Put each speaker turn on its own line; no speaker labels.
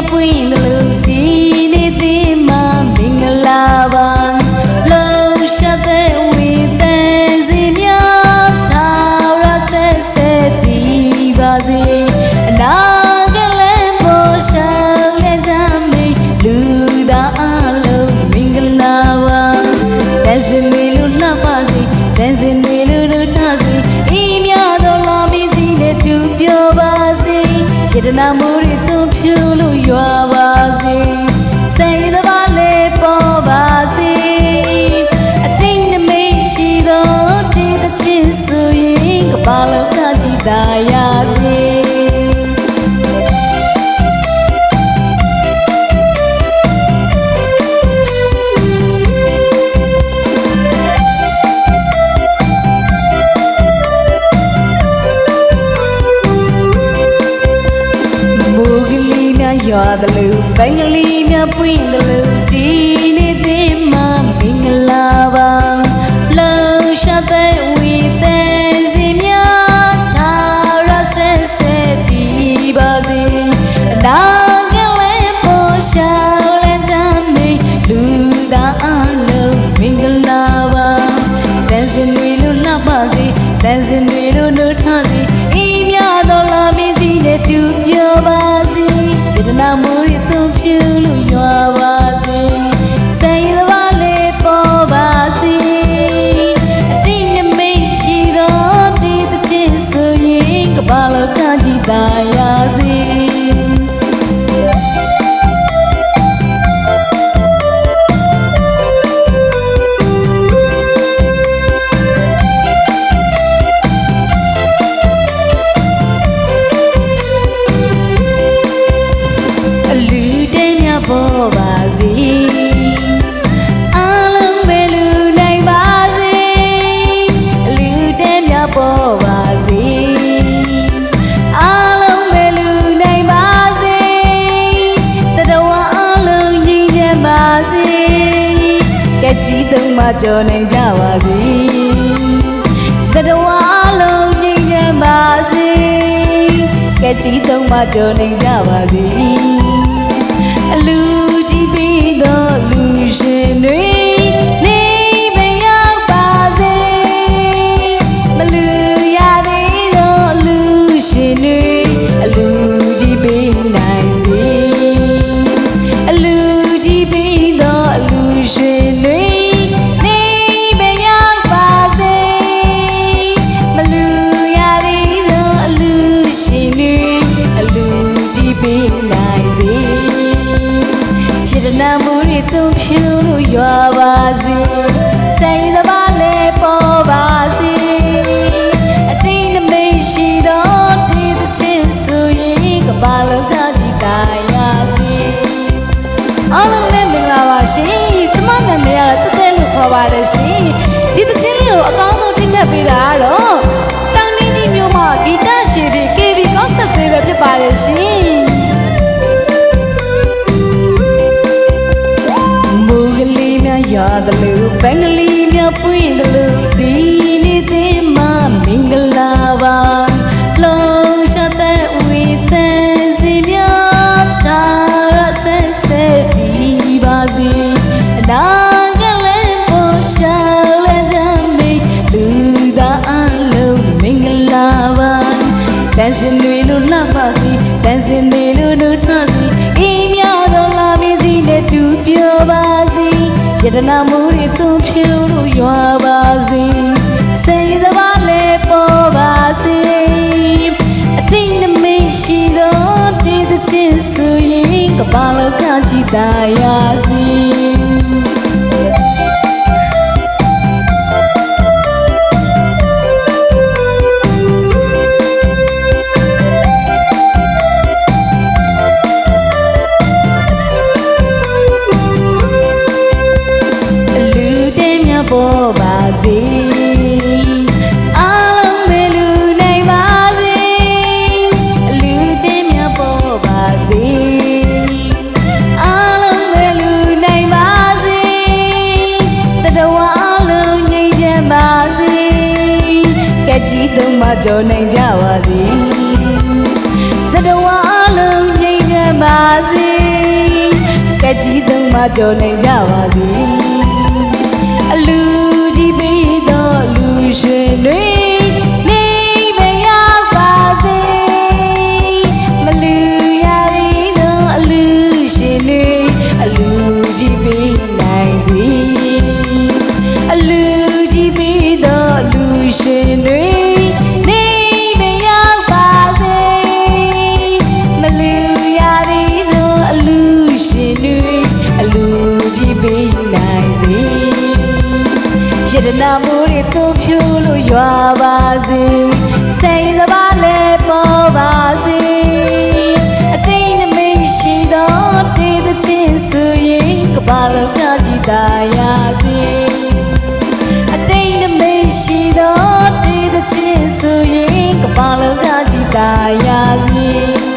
ပွင့်လို့ဒီနေ့ဒီမှာမင်္ဂလာပါလုံးရှာတဲ့ဝေသန်စီများထာဝရဆက်ဆက်တည်ပါစေအနာကလည်းပေါ်ရှောင်းလဲကြမေလူသားအလုံးမင်္ဂလာပါတန်စင်တွေလို့လှပါစေတန်စင်တွေလို့ထားစေအေးမြတော်လာမင်းကြီးနဲ့တူပြောပါစေစေတနာမှုတွေသွန်ဖြူလို့ရွာပါစေစိတ်သဘာလေးပေါ်ပါစေအတိတ်နမိတ်ရှိသောဒီသချင်းဆိုရင်ကဘာလောကကြီးသာရစေရွာတယ်လို့ဘင်္ဂလီများပွင့်တယ်လို့ဒီနေ့ဒီမှာမင်္ဂလာပါလုံးရှာတဲ့ဝေသန်စီများထာဝရဆက်ဆက်ပြီးပါစေအနာကလည်းပေါ်ရှောင်းလဲကြမေလူသားအလုံးမင်္ဂလာပါတန်စင်တွေလို့လှပါစေတန်စင်တွေလို့ထားစေအေးမြတော်လာမင်းကြီးနဲ့တူပြောပါစေစေတနာမှုတွေသွန်ဖြူလို့ရွာပါစေစိတ်သဘာလေးပေါ်ပါစေအတိတ်နမိတ်ရှိသောဒီသချင်းဆိုရင်ကဘာလောကကြီးသာရစေပေါ်ပါစေအလုံးပဲလူနိုင်ပါစေလူတဲမြပေါ်ပါစေအလုံးပဲလူနိုင်ပါစေတတဝအလုံးငြိမ်းချမ်းပါစေကဲကြီးသုံးမကြော်နိုင်ကြပါစေတတဝအလုံးငြိမ်းချမ်းပါစေကဲကြီးသုံးမကြော်နိုင်ကြပါစေအလူကြီးပြီးတော့လူရှင်တွေနေမရောက်ပါစေမလူရသေးတော့လူရှင်တွေအလူကြီးပြီးနိုင်စေအလူကြီးပြီးတော့လူရှင်တွေနေမရောက်ပါစေမလူရသေးတော့အလူရှင်တွေအလူကြီးပြီးနိုင်စေစေတနာမှုတွေသွန်ဖြူလို့ရွာပါစေစိတ်သဘာလေးပေါ်ပါစေအတိတ်နမိတ်ရှိသောဒီသချင်းဆိုရင်ကဘာလောကကြီးသာရစေအားလုံးနဲ့မင်္ဂလာပါရှင်ကျမနာမည်ကတော့တက်လို့ခေါ်ပါတယ်ရှင်ဒီသချင်းလေးကိုအကောင်းဆုံးတင်ဆက်ပေးတာကတော့တောင်ကြီးကြီးမျိုးမှာဂီတရှင်ပြီး KB Concert ပဲဖြစ်ပါတယ်ရှင်ရွာတယ်လို့ဘင်္ဂလီများပွင့်တယ်လို့ဒီနေ့ဒီမှာမင်္ဂလာပါလုံးရှာတဲ့ဝေသန်စီများထာဝရဆက်ဆက်ပြီးပါစေအနာကလည်းပေါ်ရှောင်းလဲကြမေလူသားအလုံးမင်္ဂလာပါတန်စင်တွေလို့လှပါစေတန်စင်တွေလို့ထားစေအေးမြတော်လာမင်းကြီးနဲ့တူပြောပါစေစေတနာမှုတွေသွန်ဖြူလို့ရွာပါစေစိတ်သဘာလေးပေါ်ပါစေအတိတ်နမိတ်ရှိသောဒီသချင်းဆိုရင်ကဘာလောကကြီးသာရစေပေါ်ပါစေအလုံးပဲလူနိုင်ပါစေလူတင်းမြပေါ်ပါစေအလုံးပဲလူနိုင်ပါစေတတဝအလုံးငြိမ်းချမ်းပါစေကဲကြီးသုံးမကြော်နိုင်ကြပါစေတတဝအလုံးငြိမ်းချမ်းပါစေ ကြီးသုံးပါကြော်နိုင်ကြပါစေအလူကြီးပြီးတော့လူရှင်တွေနေမရောက်ပါစေမလူရသေးသောအလူရှင်တွေအလူကြီးပြီးနိုင်စေအလူကြီးပြီးတော့လူရှင်တွေနေမရောက်ပါစေမလူရသေးသောအလူရှင်တွေအလူကြီးပြီးနိုင်စေယတနာမိုးတွေသုံးဖြိုးလို့ရွာပါစေစိတ်စပါးလည်းပေါ်ပါစေအတိတ်နမိတ်ရှိသောတေးသချင်းဆိုရင်ကဘာလုံးကကြည်သာရစေအတိတ်နမိတ်ရှိသောတေးသချင်းဆိုရင်ကဘာလုံးကကြည်သာရစေ